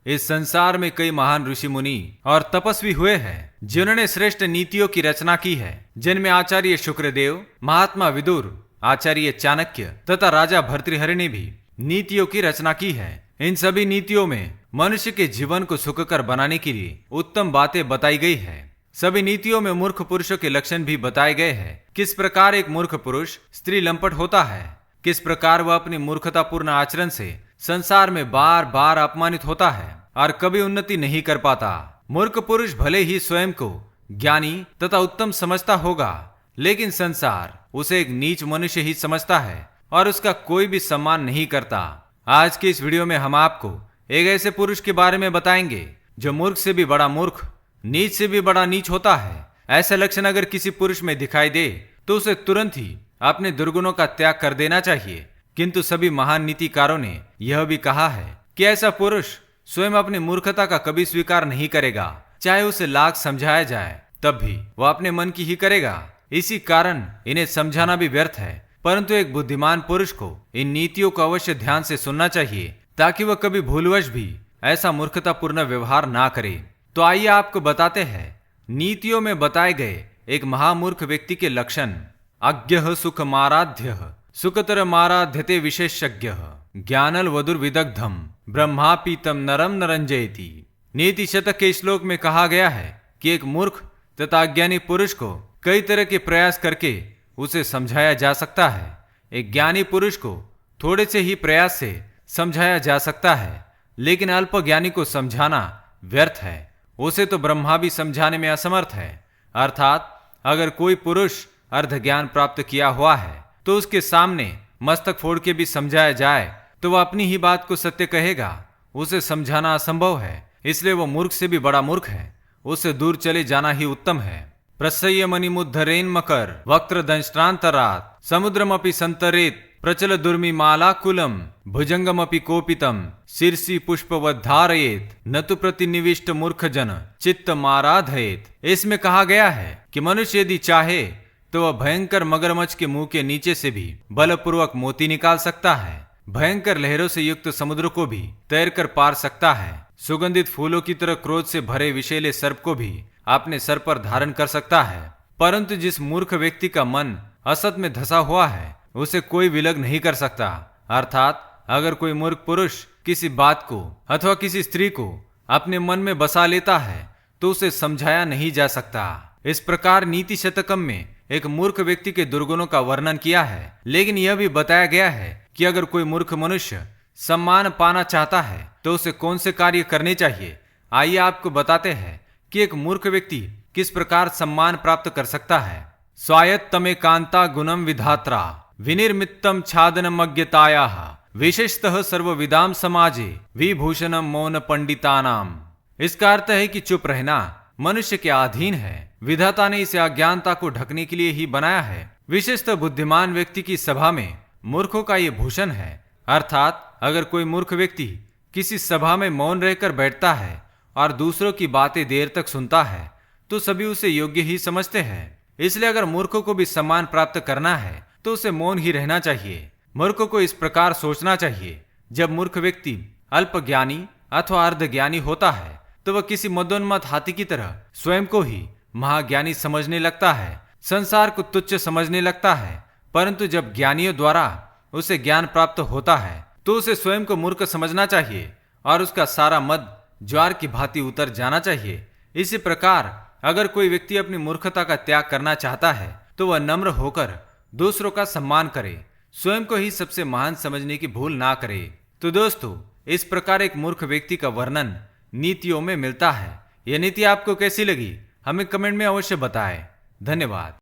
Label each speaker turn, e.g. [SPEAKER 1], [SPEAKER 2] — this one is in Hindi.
[SPEAKER 1] इस संसार में कई महान ऋषि मुनि और तपस्वी हुए हैं जिन्होंने श्रेष्ठ नीतियों की रचना की है, जिनमें आचार्य शुक्रदेव, महात्मा विदुर, आचार्य चाणक्य तथा राजा भर्तृहरि ने भी नीतियों की रचना की है। इन सभी नीतियों में मनुष्य के जीवन को सुखकर बनाने के लिए उत्तम बातें बताई गई है। सभी नीतियों में मूर्ख पुरुषों के लक्षण भी बताए गए हैं। किस प्रकार एक मूर्ख पुरुष स्त्री लंपट होता है, किस प्रकार वह अपनी मूर्खतापूर्ण आचरण से संसार में बार बार अपमानित होता है और कभी उन्नति नहीं कर पाता। मूर्ख पुरुष भले ही स्वयं को ज्ञानी तथा उत्तम समझता होगा, लेकिन संसार उसे एक नीच मनुष्य ही समझता है और उसका कोई भी सम्मान नहीं करता। आज के इस वीडियो में हम आपको एक ऐसे पुरुष के बारे में बताएंगे जो मूर्ख से भी बड़ा मूर्ख, नीच से भी बड़ा नीच होता है। ऐसा लक्षण अगर किसी पुरुष में दिखाई दे तो उसे तुरंत ही अपने दुर्गुणों का त्याग कर देना चाहिए। किंतु सभी महान नीतिकारों ने यह भी कहा है कि ऐसा पुरुष स्वयं अपनी मूर्खता का कभी स्वीकार नहीं करेगा, चाहे उसे लाख समझाया जाए तब भी वह अपने मन की ही करेगा। इसी कारण इन्हें समझाना भी व्यर्थ है। परंतु एक बुद्धिमान पुरुष को इन नीतियों को अवश्य ध्यान से सुनना चाहिए ताकि वह कभी भूलवश भी ऐसा मूर्खतापूर्ण व्यवहार ना करे। तो आइए आपको बताते हैं नीतियों में बताए गए एक महामूर्ख व्यक्ति के लक्षण। अज्ञः सुखमाराध्यः सुखतरमाराध्यते विशेषज्ञः ज्ञानल वधुर विदग्धम ब्रह्मापीतम नरम नरंजयति। नीति शतक के श्लोक में कहा गया है कि एक मूर्ख तथा अज्ञानी पुरुष को कई तरह के प्रयास करके उसे समझाया जा सकता है। एक ज्ञानी पुरुष को थोड़े से ही प्रयास से समझाया जा सकता है, लेकिन अल्प ज्ञानी को समझाना व्यर्थ है। उसे तो ब्रह्मा भी समझाने में असमर्थ है। अर्थात अगर कोई पुरुष अर्ध ज्ञान प्राप्त किया हुआ है तो उसके सामने मस्तक फोड़ के भी समझाया जाए तो वह अपनी ही बात को सत्य कहेगा। उसे समझाना असंभव है, इसलिए वह मूर्ख से भी बड़ा मूर्ख है। उससे दूर चले जाना ही उत्तम है। प्रसह्य मणिमुद्धरेन मकर वक्र दंष्ट्रांतरात समुद्रमपि संतरेत प्रचल दुर्मी मालाकुलम भुजंगमपि कोपितम शीर्षि पुष्पवद्धारयेत न तु प्रतिनिविष्ट मूर्ख जन चित्त माराधयेत। इसमें कहा गया है कि मनुष्य यदि चाहे तो वह भयंकर मगरमच्छ के मुंह के नीचे से भी बलपूर्वक मोती निकाल सकता है। भयंकर लहरों से युक्त समुद्र को भी तैरकर पार सकता है। सुगंधित फूलों की तरह क्रोध से भरे विषैले सर्प को भी अपने सर पर धारण कर सकता है। परंतु जिस मूर्ख व्यक्ति का मन असत में धसा हुआ है उसे कोई विलग नहीं कर सकता। अर्थात अगर कोई मूर्ख पुरुष किसी बात को अथवा किसी स्त्री को अपने मन में बसा लेता है तो उसे समझाया नहीं जा सकता। इस प्रकार नीति शतकम में एक मूर्ख व्यक्ति के दुर्गुणों का वर्णन किया है, लेकिन यह भी बताया गया है कि अगर कोई मूर्ख मनुष्य सम्मान पाना चाहता है तो उसे कौन से कार्य करने चाहिए। आइए आपको बताते हैं कि एक मूर्ख व्यक्ति किस प्रकार सम्मान प्राप्त कर सकता है। स्वायत्तमे कांता गुणम विधात्रा विनिर्मित्तम छादनमज्ञतायाः विशेषतः सर्वविदाम समाजे विभूषणम मौन पंडितानाम। इसका अर्थ है कि चुप रहना मनुष्य के अधीन है। विधाता ने इसे अज्ञानता को ढकने के लिए ही बनाया है। विशेषतः बुद्धिमान व्यक्ति की सभा में मूर्खों का ये भूषण है। अर्थात अगर कोई मूर्ख व्यक्ति किसी सभा में मौन रहकर बैठता है और दूसरों की बातें देर तक सुनता है तो सभी उसे योग्य ही समझते हैं। इसलिए अगर मूर्खों को भी सम्मान प्राप्त करना है तो उसे मौन ही रहना चाहिए। मूर्खों को इस प्रकार सोचना चाहिए, जब मूर्ख व्यक्ति अल्प ज्ञानी अथवा अर्ध ज्ञानी होता है तो वह किसी मदोन्मत्त हाथी की तरह स्वयं को ही महाज्ञानी समझने लगता है, संसार को तुच्छ समझने लगता है। परंतु जब ज्ञानियों द्वारा उसे ज्ञान प्राप्त होता है तो उसे स्वयं को मूर्ख समझना चाहिए और उसका सारा मद ज्वार की भांति उतर जाना चाहिए। इसी प्रकार अगर कोई व्यक्ति अपनी मूर्खता का त्याग करना चाहता है तो वह नम्र होकर दूसरों का सम्मान करे, स्वयं को ही सबसे महान समझने की भूल ना करे। तो दोस्तों, इस प्रकार एक मूर्ख व्यक्ति का वर्णन नीतियों में मिलता है। यह नीति आपको कैसी लगी हमें कमेंट में अवश्य बताएं। धन्यवाद।